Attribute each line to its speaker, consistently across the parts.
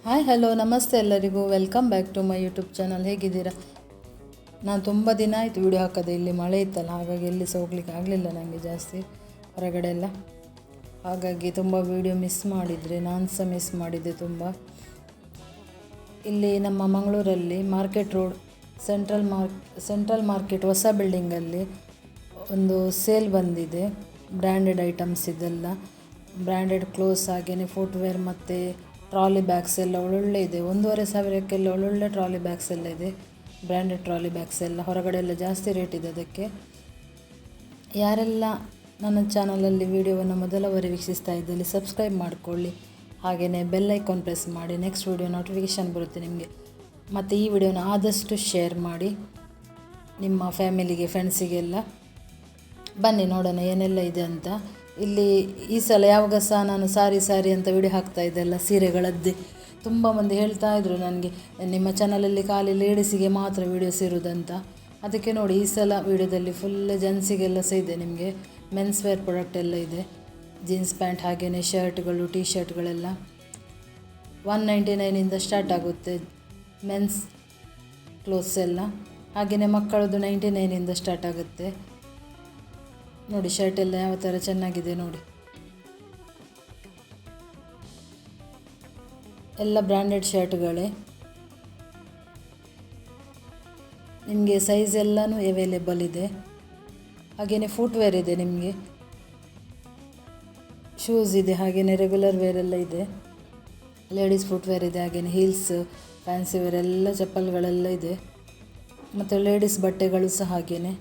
Speaker 1: Hi hello ನಮಸ್ತೆ ಎಲ್ಲರಿಗೂ, welcome back to my YouTube channel. ಹೇಗಿದ್ದೀರಾ? ನಾನು ತುಂಬ ದಿನ ಆಯಿತು ವಿಡಿಯೋ ಹಾಕೋದೆ. ಇಲ್ಲಿ ಮಳೆ ಇತ್ತಲ್ಲ, ಹಾಗಾಗಿ ಎಲ್ಲಿ ಸಹ ಹೋಗ್ಲಿಕ್ಕೆ ಆಗಲಿಲ್ಲ ನನಗೆ ಜಾಸ್ತಿ ಹೊರಗಡೆ ಎಲ್ಲ. ಹಾಗಾಗಿ ತುಂಬ ವಿಡಿಯೋ ಮಿಸ್ ಮಾಡಿದರೆ, ನಾನು ಸಹ ಮಿಸ್ ಮಾಡಿದ್ದೆ ತುಂಬ. ಇಲ್ಲಿ ನಮ್ಮ ಮಂಗಳೂರಲ್ಲಿ ಮಾರ್ಕೆಟ್ ರೋಡ್ ಸೆಂಟ್ರಲ್ ಮಾರ್ಕೆಟ್ ಹೊಸ ಬಿಲ್ಡಿಂಗಲ್ಲಿ ಒಂದು ಸೇಲ್ ಬಂದಿದೆ. ಬ್ರ್ಯಾಂಡೆಡ್ ಐಟಮ್ಸ್ ಇದೆಲ್ಲ, ಬ್ರ್ಯಾಂಡೆಡ್ ಕ್ಲೋತ್ಸ್, ಹಾಗೆಯೇ ಫುಟ್ವೇರ್ ಮತ್ತು ಟ್ರಾಲಿ ಬ್ಯಾಗ್ಸ್ ಎಲ್ಲ ಒಳ್ಳೊಳ್ಳೆ ಇದೆ. 1,500,000ಕ್ಕೆಲ್ಲ ಒಳ್ಳೊಳ್ಳೆ ಟ್ರಾಲಿ ಬ್ಯಾಗ್ಸ್ ಎಲ್ಲ ಇದೆ. ಬ್ರ್ಯಾಂಡೆಡ್ ಟ್ರಾಲಿ ಬ್ಯಾಗ್ಸ್ ಎಲ್ಲ ಹೊರಗಡೆ ಎಲ್ಲ ಜಾಸ್ತಿ ರೇಟ್ ಇದೆ ಅದಕ್ಕೆ. ಯಾರೆಲ್ಲ ನನ್ನ ಚಾನಲಲ್ಲಿ ವಿಡಿಯೋವನ್ನು ಮೊದಲ ಬಾರಿ ವೀಕ್ಷಿಸ್ತಾ ಇದ್ದಲ್ಲಿ ಸಬ್ಸ್ಕ್ರೈಬ್ ಮಾಡಿಕೊಳ್ಳಿ, ಹಾಗೆಯೇ ಬೆಲ್ ಐಕಾನ್ ಪ್ರೆಸ್ ಮಾಡಿ. ನೆಕ್ಸ್ಟ್ ವಿಡಿಯೋ ನೋಟಿಫಿಕೇಷನ್ ಬರುತ್ತೆ ನಿಮಗೆ. ಮತ್ತು ಈ ವಿಡಿಯೋನ ಆದಷ್ಟು ಶೇರ್ ಮಾಡಿ ನಿಮ್ಮ ಫ್ಯಾಮಿಲಿಗೆ, ಫ್ರೆಂಡ್ಸಿಗೆಲ್ಲ. ಬನ್ನಿ ನೋಡೋಣ ಏನೆಲ್ಲ ಇದೆ ಅಂತ. ಇಲ್ಲಿ ಈ ಸಲ ಯಾವಾಗ ಸಹ ನಾನು ಸಾರಿ ಅಂತ ವಿಡಿಯೋ ಹಾಕ್ತಾ ಇದ್ದೆಲ್ಲ ಸೀರೆಗಳದ್ದೇ. ತುಂಬ ಮಂದಿ ಹೇಳ್ತಾ ಇದ್ರು ನನಗೆ, ನಿಮ್ಮ ಚಾನಲಲ್ಲಿ ಖಾಲಿ ಲೇಡೀಸಿಗೆ ಮಾತ್ರ ವೀಡಿಯೋಸ್ ಇರೋದಂತ. ಅದಕ್ಕೆ ನೋಡಿ, ಈ ಸಲ ವೀಡಿಯೋದಲ್ಲಿ ಫುಲ್ ಜೆಂಟ್ಸಿಗೆಲ್ಲ ಸಹ ಇದೆ. ನಿಮಗೆ ಮೆನ್ಸ್ ವೇರ್ ಪ್ರಾಡಕ್ಟ್ ಎಲ್ಲ ಇದೆ. ಜೀನ್ಸ್ ಪ್ಯಾಂಟ್, ಹಾಗೆಯೇ ಶರ್ಟ್ಗಳು, ಟೀ ಶರ್ಟ್ಗಳೆಲ್ಲ 199ಇಂದ ಸ್ಟಾರ್ಟ್ ಆಗುತ್ತೆ. ಮೆನ್ಸ್ ಕ್ಲೋತ್ಸ್ ಎಲ್ಲ, ಹಾಗೆಯೇ ಮಕ್ಕಳದ್ದು 99ಇಂದ ಸ್ಟಾರ್ಟ್ ಆಗುತ್ತೆ. ನೋಡಿ ಶರ್ಟ್ ಎಲ್ಲ ಯಾವ ಥರ ಚೆನ್ನಾಗಿದೆ ನೋಡಿ. ಎಲ್ಲ ಬ್ರ್ಯಾಂಡೆಡ್ ಶರ್ಟ್ಗಳೇ. ನಿಮಗೆ ಸೈಜ್ ಎಲ್ಲನೂ ಅವೈಲೇಬಲ್ ಇದೆ. ಹಾಗೆಯೇ ಫುಟ್ವೇರ್ ಇದೆ, ನಿಮಗೆ ಶೂಸ್ ಇದೆ, ಹಾಗೆಯೇ ರೆಗ್ಯುಲರ್ ವೇರ್ ಎಲ್ಲ ಇದೆ. ಲೇಡೀಸ್ ಫುಟ್ವೇರ್ ಇದೆ, ಹಾಗೆಯೇ ಹೀಲ್ಸ್, ಫ್ಯಾನ್ಸಿ ವೇರ್ ಎಲ್ಲ ಚಪ್ಪಲ್ಗಳೆಲ್ಲ ಇದೆ. ಮತ್ತು ಲೇಡೀಸ್ ಬಟ್ಟೆಗಳು ಸಹ ಹಾಗೆಯೇ.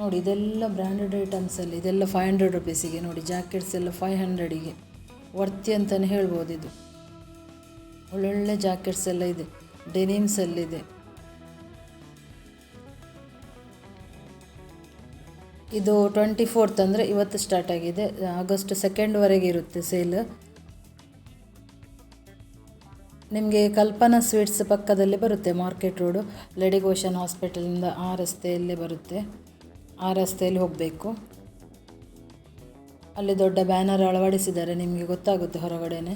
Speaker 1: ನೋಡಿ ಇದೆಲ್ಲ ಬ್ರ್ಯಾಂಡೆಡ್ ಐಟಮ್ಸಲ್ಲಿ, ಇದೆಲ್ಲ 500 ರುಪೀಸಿಗೆ. ನೋಡಿ ಜಾಕೆಟ್ಸ್ ಎಲ್ಲ 500ಗೆ ವರ್ತಿ ಅಂತಲೇ ಹೇಳ್ಬೋದು. ಇದು ಒಳ್ಳೊಳ್ಳೆ ಜಾಕೆಟ್ಸ್ ಎಲ್ಲ ಇದೆ, ಡೆನಿಮ್ಸಲ್ಲಿದೆ. ಇದು 24th ಅಂದರೆ ಇವತ್ತು ಸ್ಟಾರ್ಟ್ ಆಗಿದೆ. ಆಗಸ್ಟ್ 2ವರೆಗೆ ಇರುತ್ತೆ ಸೇಲ್. ನಿಮಗೆ ಕಲ್ಪನಾ ಸ್ವೀಟ್ಸ್ ಪಕ್ಕದಲ್ಲಿ ಬರುತ್ತೆ, ಮಾರ್ಕೆಟ್ ರೋಡು, ಲೇಡಿ ಗೋಶನ್ ಹಾಸ್ಪಿಟಲಿಂದ ಆ ರಸ್ತೆಯಲ್ಲೇ ಬರುತ್ತೆ. ಆ ರಸ್ತೆಯಲ್ಲಿ ಹೋಗಬೇಕು. ಅಲ್ಲಿ ದೊಡ್ಡ ಬ್ಯಾನರ್ ಅಳವಡಿಸಿದ್ದಾರೆ, ನಿಮಗೆ ಗೊತ್ತಾಗುತ್ತೆ ಹೊರಗಡೆನೆ.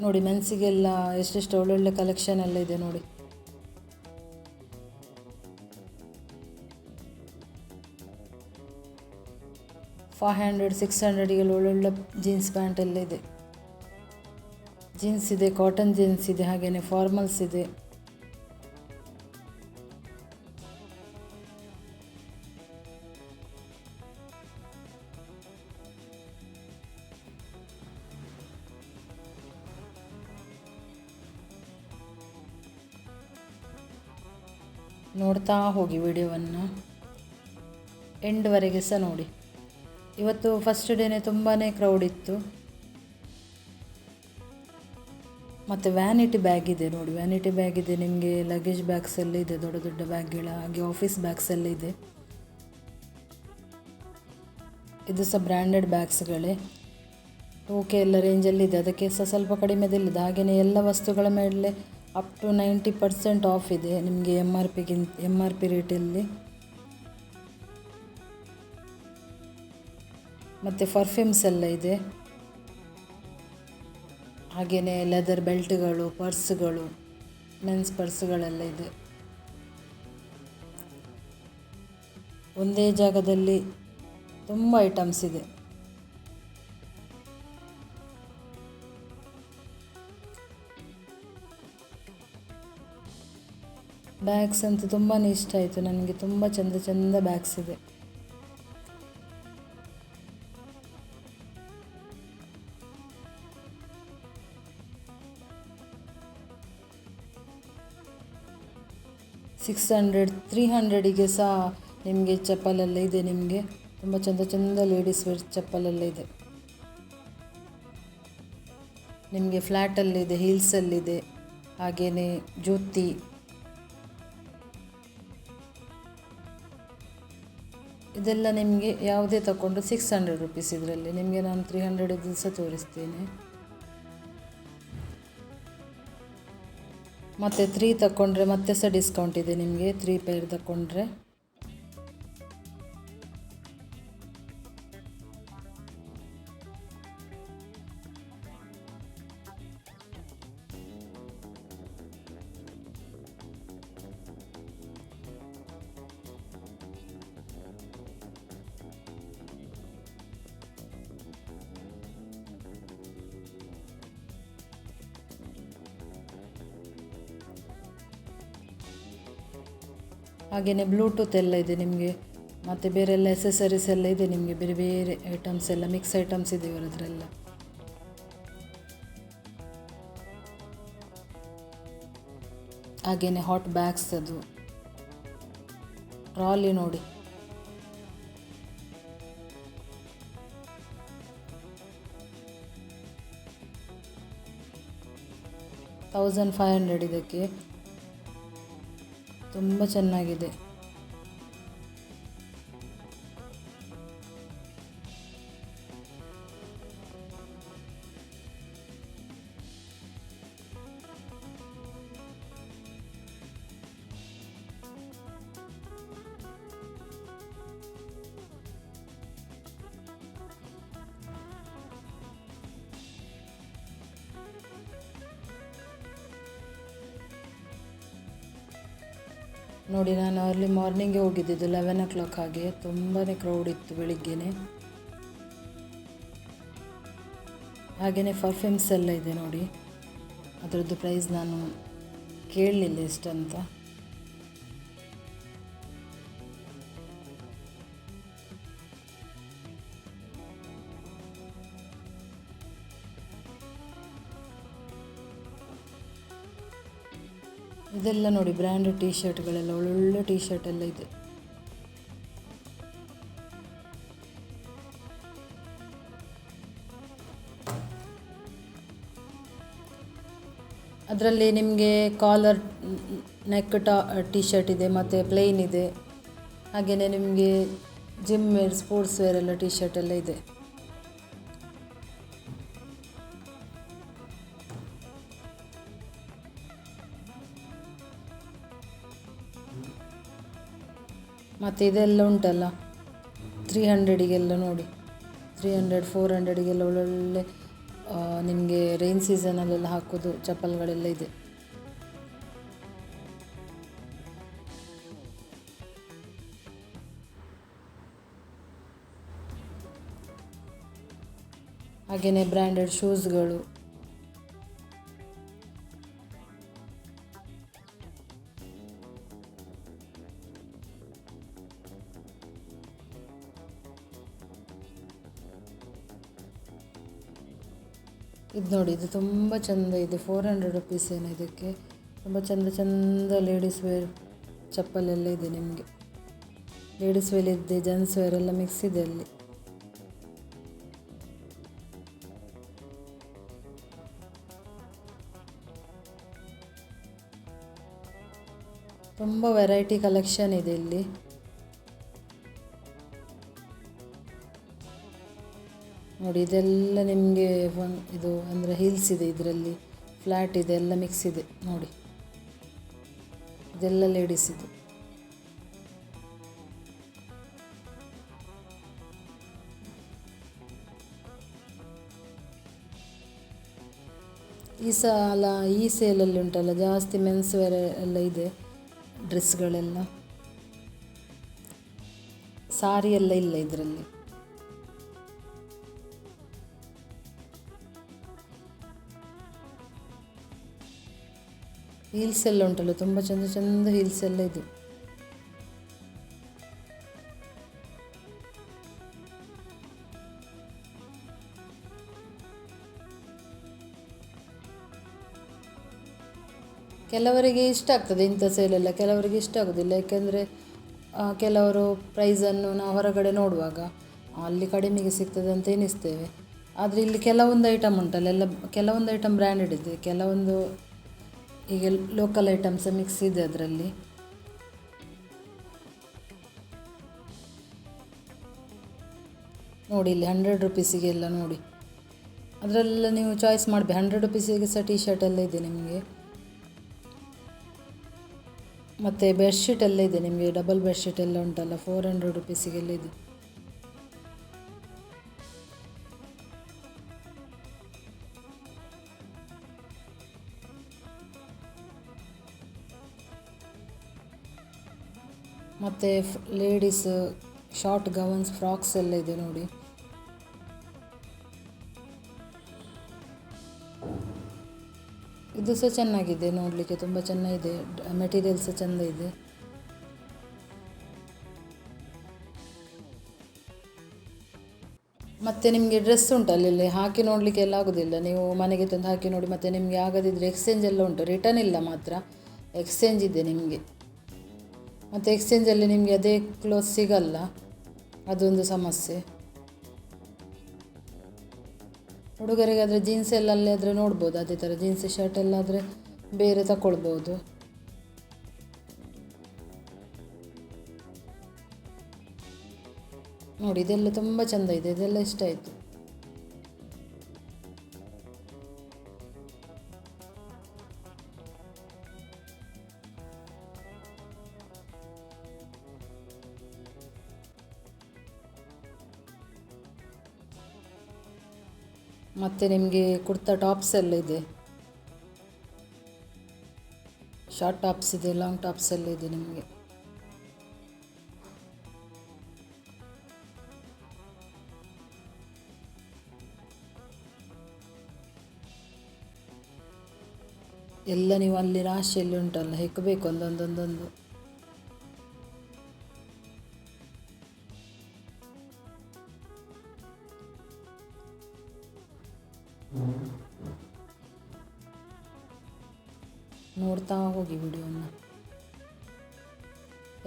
Speaker 1: ನೋಡಿ ಮೆನ್ಸಿಗೆಲ್ಲ ಎಷ್ಟೆಷ್ಟು ಒಳ್ಳೊಳ್ಳೆ ಕಲೆಕ್ಷನ್ ಎಲ್ಲ ಇದೆ ನೋಡಿ. $500-600ಗೆ ಒಳ್ಳೊಳ್ಳೆ ಜೀನ್ಸ್ ಪ್ಯಾಂಟ್ ಎಲ್ಲ ಇದೆ. ಜೀನ್ಸ್ ಇದೆ, ಕಾಟನ್ ಜೀನ್ಸ್ ಇದೆ, ಹಾಗೆಯೇ ಫಾರ್ಮಲ್ಸ್ ಇದೆ. ನೋಡ್ತಾ ಹೋಗಿ ವಿಡಿಯೋವನ್ನು ಎಂಡ್ವರೆಗೆ ಸಹ ನೋಡಿ. ಇವತ್ತು ಫಸ್ಟ್ ಡೇನೇ ತುಂಬಾ ಕ್ರೌಡ್ ಇತ್ತು. ಮತ್ತು ವ್ಯಾನಿಟಿ ಬ್ಯಾಗ್ ಇದೆ ನೋಡಿ, ವ್ಯಾನಿಟಿ ಬ್ಯಾಗ್ ಇದೆ, ನಿಮಗೆ ಲಗೇಜ್ ಬ್ಯಾಗ್ಸ್ ಎಲ್ಲ ಇದೆ, ದೊಡ್ಡ ದೊಡ್ಡ ಬ್ಯಾಗ್ಗಳ, ಹಾಗೆ ಆಫೀಸ್ ಬ್ಯಾಗ್ಸ್ ಎಲ್ಲ ಇದೆ. ಇದು ಸಹ ಬ್ರ್ಯಾಂಡೆಡ್ ಬ್ಯಾಗ್ಸ್ಗಳೇ. 2K ಎಲ್ಲ ರೇಂಜಲ್ಲಿದೆ, ಅದಕ್ಕೆ ಸಹ ಸ್ವಲ್ಪ ಕಡಿಮೆದಲ್ಲಿದೆ. ಹಾಗೆಯೇ ಎಲ್ಲ ವಸ್ತುಗಳ ಮೇಲೆ ಅಪ್ ಟು 90% ಆಫ್ ಇದೆ ನಿಮಗೆ MRP ರೇಟಲ್ಲಿ. ಮತ್ತು ಪರ್ಫ್ಯೂಮ್ಸ್ ಎಲ್ಲ ಇದೆ, ಹಾಗೆಯೇ ಲೆದರ್ ಬೆಲ್ಟ್ಗಳು, ಪರ್ಸ್ಗಳು, ಮೆನ್ಸ್ ಪರ್ಸ್ಗಳೆಲ್ಲ ಇದೆ. ಒಂದೇ ಜಾಗದಲ್ಲಿ ತುಂಬ ಐಟಮ್ಸ್ ಇದೆ. ಬ್ಯಾಗ್ಸ್ ಅಂತೂ ತುಂಬಾ ಇಷ್ಟ ಆಯಿತು ನನಗೆ, ತುಂಬ ಚಂದ ಬ್ಯಾಗ್ಸ್ ಇದೆ. $600, $300ಗೆ ಸಹ ನಿಮಗೆ ಚಪ್ಪಲೆಲ್ಲ ಇದೆ. ನಿಮಗೆ ತುಂಬ ಚಂದ ಲೇಡೀಸ್ ವೇರ್ ಚಪ್ಪಲೆಲ್ಲ ಇದೆ. ನಿಮಗೆ ಫ್ಲ್ಯಾಟಲ್ಲಿದೆ, ಹೀಲ್ಸಲ್ಲಿದೆ, ಹಾಗೆಯೇ ಜೂತಿ. ಇದೆಲ್ಲ ನಿಮಗೆ ಯಾವುದೇ ತಗೊಂಡು 600 ರುಪೀಸ್. ಇದರಲ್ಲಿ ನಿಮಗೆ ನಾನು 300 ಸಹ ತೋರಿಸ್ತೇನೆ. ಮತ್ತು 3 ತಗೊಂಡ್ರೆ ಮತ್ತೆ ಸಹ ಡಿಸ್ಕೌಂಟ್ ಇದೆ ನಿಮಗೆ 3 ಪೇರ್ ತಗೊಂಡ್ರೆ. ಹಾಗೆಯೇ ಬ್ಲೂಟೂತ್ ಎಲ್ಲ ಇದೆ ನಿಮಗೆ, ಮತ್ತು ಬೇರೆ ಎಲ್ಲ ಎಸೆಸರೀಸ್ ಎಲ್ಲ ಇದೆ ನಿಮಗೆ, ಬೇರೆ ಬೇರೆ ಐಟಮ್ಸ್ ಎಲ್ಲ ಮಿಕ್ಸ್ ಐಟಮ್ಸ್ ಇದೆ ಇವರದ್ರೆಲ್ಲ. ಹಾಗೆಯೇ ಹಾಟ್ ಬ್ಯಾಗ್ಸ್, ಅದು ಟ್ರಾಲಿ ನೋಡಿ, $1500 ಇದಕ್ಕೆ, ತುಂಬ ಚೆನ್ನಾಗಿದೆ. ನೋಡಿ, ನಾನು ಅರ್ಲಿ ಮಾರ್ನಿಂಗೇ ಹೋಗಿದ್ದಿದ್ದು 11 o'clock ಹಾಗೆ, ತುಂಬಾ ಕ್ರೌಡ್ ಇತ್ತು ಬೆಳಿಗ್ಗೆನೆ. ಹಾಗೆಯೇ ಪರ್ಫ್ಯೂಮ್ಸ್ ಎಲ್ಲ ಇದೆ ನೋಡಿ, ಅದರದ್ದು ಪ್ರೈಸ್ ನಾನು ಕೇಳಲಿಲ್ಲ ಎಷ್ಟಂತ. ಇದೆಲ್ಲ ನೋಡಿ ಬ್ರ್ಯಾಂಡೆಡ್ ಟೀ ಶರ್ಟ್ಗಳೆಲ್ಲ, ಒಳ್ಳೊಳ್ಳೆ ಟೀ ಶರ್ಟ್ ಎಲ್ಲ ಇದೆ. ಅದರಲ್ಲಿ ನಿಮಗೆ ಕಾಲರ್ ನೆಕ್ ಟೀ ಶರ್ಟ್ ಇದೆ, ಮತ್ತು ಪ್ಲೇನ್ ಇದೆ. ಹಾಗೆಯೇ ನಿಮಗೆ ಜಿಮ್ ವೇರ್, ಸ್ಪೋರ್ಟ್ಸ್ ವೇರ್ ಎಲ್ಲ ಟೀ ಶರ್ಟ್ ಎಲ್ಲ ಇದೆ. ಮತ್ತು ಇದೆಲ್ಲ ಉಂಟಲ್ಲ 300ಗೆಲ್ಲ ನೋಡಿ, 300 400ಗೆಲ್ಲ ಒಳ್ಳೊಳ್ಳೆ ನಿಮಗೆ ರೈನ್ ಸೀಸನಲ್ಲೆಲ್ಲ ಹಾಕೋದು ಚಪ್ಪಲ್ಗಳೆಲ್ಲ ಇದೆ. ಹಾಗೆಯೇ ಬ್ರ್ಯಾಂಡೆಡ್ ಶೂಸ್ಗಳು, ಇದು ನೋಡಿ, ಇದು ತುಂಬ ಚೆಂದ ಇದೆ, $400 ಏನೋ ಇದಕ್ಕೆ. ತುಂಬ ಚೆಂದ ಲೇಡೀಸ್ ವೇರ್ ಚಪ್ಪಲೆಲ್ಲ ಇದೆ ನಿಮಗೆ. ಲೇಡೀಸ್ ವೇರ್ ಇದೆ, ಜೆಂಟ್ಸ್ ವೇರ್ ಎಲ್ಲ ಮಿಕ್ಸ್ ಇದೆ ಅಲ್ಲಿ. ತುಂಬ ವೆರೈಟಿ ಕಲೆಕ್ಷನ್ ಇದೆ ಇಲ್ಲಿ. ನೋಡಿ, ಇದೆಲ್ಲ ನಿಮಗೆ ಇದು ಅಂದರೆ ಹೀಲ್ಸ್ ಇದೆ, ಇದರಲ್ಲಿ ಫ್ಲ್ಯಾಟ್ ಇದೆ, ಎಲ್ಲ ಮಿಕ್ಸ್ ಇದೆ ನೋಡಿ. ಇದೆಲ್ಲ ಲೇಡೀಸ್ ಇದು. ಈ ಸೇಲಲ್ಲಿ ಉಂಟಲ್ಲ ಜಾಸ್ತಿ ಮೆನ್ಸ್ ವೇರ್ ಎಲ್ಲ ಇದೆ, ಡ್ರೆಸ್ಗಳೆಲ್ಲ. ಸಾರಿ ಎಲ್ಲ ಇಲ್ಲ ಇದರಲ್ಲಿ. ಹೀಲ್ಸ್ ಎಲ್ಲ ಉಂಟಲ್ಲ, ತುಂಬ ಚೆಂದ ಹೀಲ್ಸ್ ಎಲ್ಲ ಇದೆ. ಕೆಲವರಿಗೆ ಇಷ್ಟ ಆಗ್ತದೆ ಇಂಥ ಸೇಲೆಲ್ಲ, ಕೆಲವರಿಗೆ ಇಷ್ಟ ಆಗೋದಿಲ್ಲ. ಯಾಕೆಂದರೆ ಕೆಲವರು ಪ್ರೈಸನ್ನು ನಾವು ಹೊರಗಡೆ ನೋಡುವಾಗ ಅಲ್ಲಿ ಕಡಿಮೆಗೆ ಸಿಗ್ತದೆ ಅಂತ ಎಣಿಸ್ತೇವೆ. ಆದರೆ ಇಲ್ಲಿ ಕೆಲವೊಂದು ಐಟಮ್ ಉಂಟಲ್ಲ, ಎಲ್ಲ ಕೆಲವೊಂದು ಐಟಮ್ ಬ್ರ್ಯಾಂಡೆಡ್ ಇದೆ, ಕೆಲವೊಂದು ಈಗ ಲೋಕಲ್ ಐಟಮ್ಸ್ ಮಿಕ್ಸ್ ಇದೆ ಅದರಲ್ಲಿ. ನೋಡಿ ಇಲ್ಲಿ $100 ಎಲ್ಲ ನೋಡಿ, ಅದರಲ್ಲೆಲ್ಲ ನೀವು ಚಾಯ್ಸ್ ಮಾಡಬೇಕು. $100 ಸಹ ಟೀ ಶರ್ಟ್ ಎಲ್ಲ ಇದೆ ನಿಮಗೆ. ಮತ್ತು ಬೆಡ್ಶೀಟ್ ಎಲ್ಲ ಇದೆ ನಿಮಗೆ, ಡಬಲ್ ಬೆಡ್ಶೀಟ್ ಎಲ್ಲ ಉಂಟಲ್ಲ, 400 ರುಪೀಸಿಗೆಲ್ಲ ಇದೆ. ಮತ್ತು ಲೇಡೀಸ್ ಶಾರ್ಟ್ ಗೌನ್ಸ್, ಫ್ರಾಕ್ಸ್ ಎಲ್ಲ ಇದೆ ನೋಡಿ. ಇದು ಸಹ ಚೆನ್ನಾಗಿದೆ ನೋಡಲಿಕ್ಕೆ, ತುಂಬ ಚೆನ್ನಾಗಿದೆ, ಮೆಟೀರಿಯಲ್ ಸಹ ಚೆಂದ ಇದೆ. ಮತ್ತು ನಿಮಗೆ ಡ್ರೆಸ್ ಉಂಟು ಅಲ್ಲಿ ಹಾಕಿ ನೋಡಲಿಕ್ಕೆ ಎಲ್ಲ ಆಗೋದಿಲ್ಲ, ನೀವು ಮನೆಗೆ ತಂದು ಹಾಕಿ ನೋಡಿ. ಮತ್ತು ನಿಮಗೆ ಆಗದಿದ್ದರೆ ಎಕ್ಸ್ಚೇಂಜ್ ಎಲ್ಲ ಉಂಟು, ರಿಟರ್ನ್ ಇಲ್ಲ ಮಾತ್ರ, ಎಕ್ಸ್ಚೇಂಜ್ ಇದೆ ನಿಮಗೆ. ಮತ್ತು ಎಕ್ಸ್ಚೇಂಜಲ್ಲಿ ನಿಮಗೆ ಅದೇ ಕ್ಲೋತ್ ಸಿಗಲ್ಲ, ಅದೊಂದು ಸಮಸ್ಯೆ. ಹುಡುಗರಿಗಾದರೆ ಜೀನ್ಸ್ ಎಲ್ಲ ಅಲ್ಲೇ ಆದರೆ ನೋಡ್ಬೋದು, ಅದೇ ಥರ ಜೀನ್ಸ್ ಶರ್ಟ್ ಎಲ್ಲ ಆದರೆ ಬೇರೆ ತಗೊಳ್ಬೋದು. ನೋಡಿ ಇದೆಲ್ಲ ತುಂಬ ಚೆಂದ ಇದೆ, ಇದೆಲ್ಲ ಇಷ್ಟ ಆಯಿತು. ಮತ್ತು ನಿಮಗೆ ಕುರ್ತಾ ಟಾಪ್ಸ್ ಎಲ್ಲ ಇದೆ, ಶಾರ್ಟ್ ಟಾಪ್ಸ್ ಇದೆ, ಲಾಂಗ್ ಟಾಪ್ಸ್ ಎಲ್ಲ ಇದೆ ನಿಮಗೆ. ಎಲ್ಲ ನೀವು ಅಲ್ಲಿ ರಾಶಿಯಲ್ಲಿ ಉಂಟಲ್ಲ, ಹೆಕ್ಕಬೇಕು ಒಂದೊಂದೊಂದೊಂದು. ನೋಡ್ತಾ ಹೋಗಿ ವಿಡಿಯೋನ.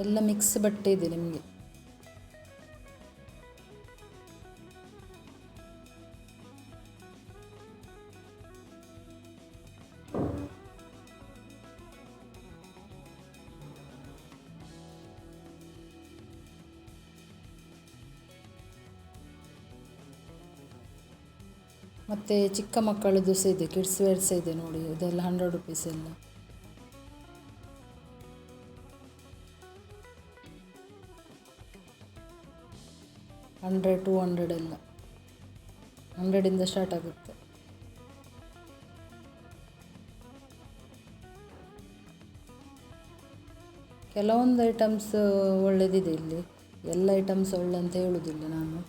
Speaker 1: ಎಲ್ಲ ಮಿಕ್ಸ್ ಬಟ್ಟೆ ಇದೆ ನಿಮಗೆ. ಮತ್ತು ಚಿಕ್ಕ ಮಕ್ಕಳದ್ದು ಸಹ ಇದೆ, ಕಿಡ್ಸ್ ವೇರ್ ಸಹ ಇದೆ ನೋಡಿ, ಇದೆಲ್ಲ 100 ರುಪೀಸ್ ಎಲ್ಲ. ಹಂಡ್ರೆಡ್ 200 ಎಲ್ಲ, 100 ಸ್ಟಾರ್ಟ್ ಆಗುತ್ತೆ. ಕೆಲವೊಂದು ಐಟಮ್ಸ್ ಒಳ್ಳೆದಿದೆ ಇಲ್ಲಿ, ಎಲ್ಲ ಐಟಮ್ಸ್ ಒಳ್ಳೆ ಅಂತ ಹೇಳೋದಿಲ್ಲ ನಾನು.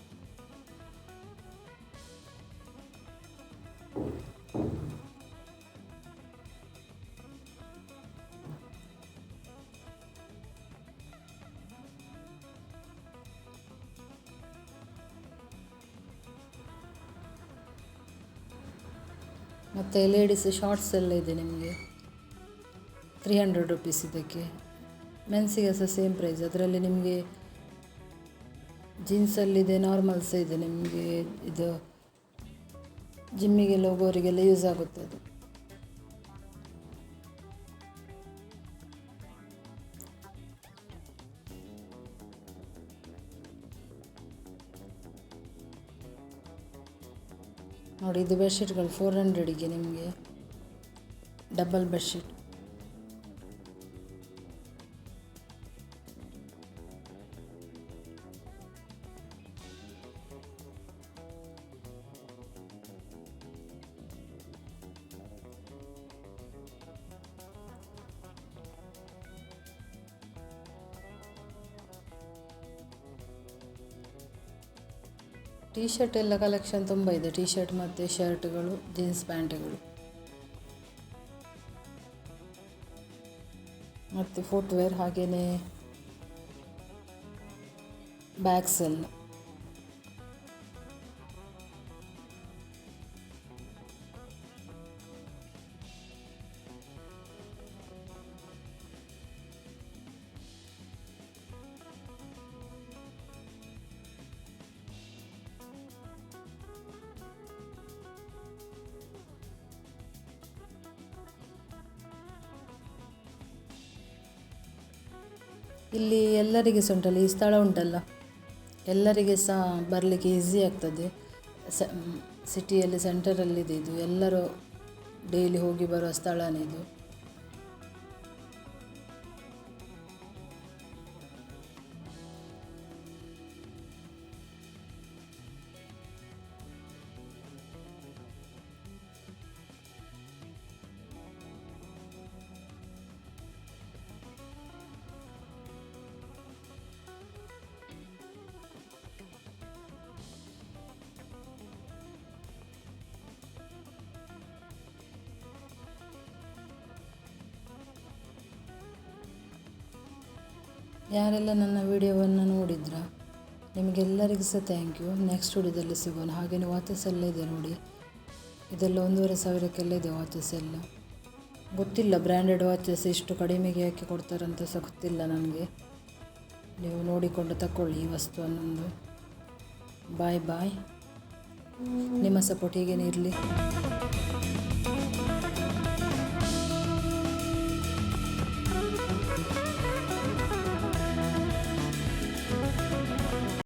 Speaker 1: ಮತ್ತು ಲೇಡೀಸ್ ಶಾರ್ಟ್ಸ್ ಎಲ್ಲ ಇದೆ ನಿಮಗೆ, 300 ರುಪೀಸ್ ಇದಕ್ಕೆ. ಮೆನ್ಸಿಗೆ ಸಹ ಸೇಮ್ ಪ್ರೈಸ್, ಅದರಲ್ಲಿ ನಿಮಗೆ ಜೀನ್ಸಲ್ಲಿದೆ, ನಾರ್ಮಲ್ಸ್ ಇದೆ ನಿಮಗೆ. ಇದು ಜಿಮ್ಮಿಗೆಲ್ಲ ಹೋಗೋರಿಗೆಲ್ಲ ಯೂಸ್ ಆಗುತ್ತೆ ಅದು. ನೋಡಿ ಇದು ಬೆಡ್ಶೀಟ್ಗಳು 400ಗೆ ನಿಮಗೆ, ಡಬಲ್ ಬೆಡ್ಶೀಟ್. ಟೀ ಶರ್ಟ್ ಎಲ್ಲ ಕಲೆಕ್ಷನ್ ತುಂಬ ಇದೆ, ಟೀ ಶರ್ಟ್ ಮತ್ತು ಶರ್ಟ್ಗಳು, ಜೀನ್ಸ್ ಪ್ಯಾಂಟ್ಗಳು, ಮತ್ತು ಫುಟ್ವೇರ್, ಹಾಗೆಯೇ ಬ್ಯಾಗ್ಸ್ ಎಲ್ಲ. ಇಲ್ಲಿ ಎಲ್ಲರಿಗೆ ಸಹ ಉಂಟಲ್ಲ, ಈ ಸ್ಥಳ ಉಂಟಲ್ಲ, ಎಲ್ಲರಿಗೆ ಸಹ ಬರಲಿಕ್ಕೆ ಈಸಿ ಆಗ್ತದೆ. ಸಿಟಿಯಲ್ಲಿ ಸೆಂಟರಲ್ಲಿದೆ ಇದು, ಎಲ್ಲರೂ ಡೈಲಿ ಹೋಗಿ ಬರುವ ಸ್ಥಳನೇ ಇದು. ಯಾರೆಲ್ಲ ನನ್ನ ವಿಡಿಯೋವನ್ನು ನೋಡಿದ್ರ ನಿಮಗೆಲ್ಲರಿಗೂ ಸಹ ಥ್ಯಾಂಕ್ ಯು. ನೆಕ್ಸ್ಟ್ ವಿಡಿಯೋದಲ್ಲಿ ಸಿಗೋಣ. ಹಾಗೆಯೇ ವಾಚಸ್ ಎಲ್ಲ ಇದೆ ನೋಡಿ, ಇದೆಲ್ಲ 1,500 ಇದೆ ವಾಚಸ್ ಎಲ್ಲ. ಗೊತ್ತಿಲ್ಲ ಬ್ರ್ಯಾಂಡೆಡ್ ವಾಚಸ್ ಇಷ್ಟು ಕಡಿಮೆಗೆ ಯಾಕೆ ಕೊಡ್ತಾರಂತ ಸಹ ಗೊತ್ತಿಲ್ಲ ನನಗೆ. ನೀವು ನೋಡಿಕೊಂಡು ತಗೊಳ್ಳಿ ಈ ವಸ್ತುವನ್ನೊಂದು. ಬಾಯ್ ಬಾಯ್. ನಿಮ್ಮ ಸಪೋರ್ಟ್ ಹೀಗೇನೆ ಇರಲಿ.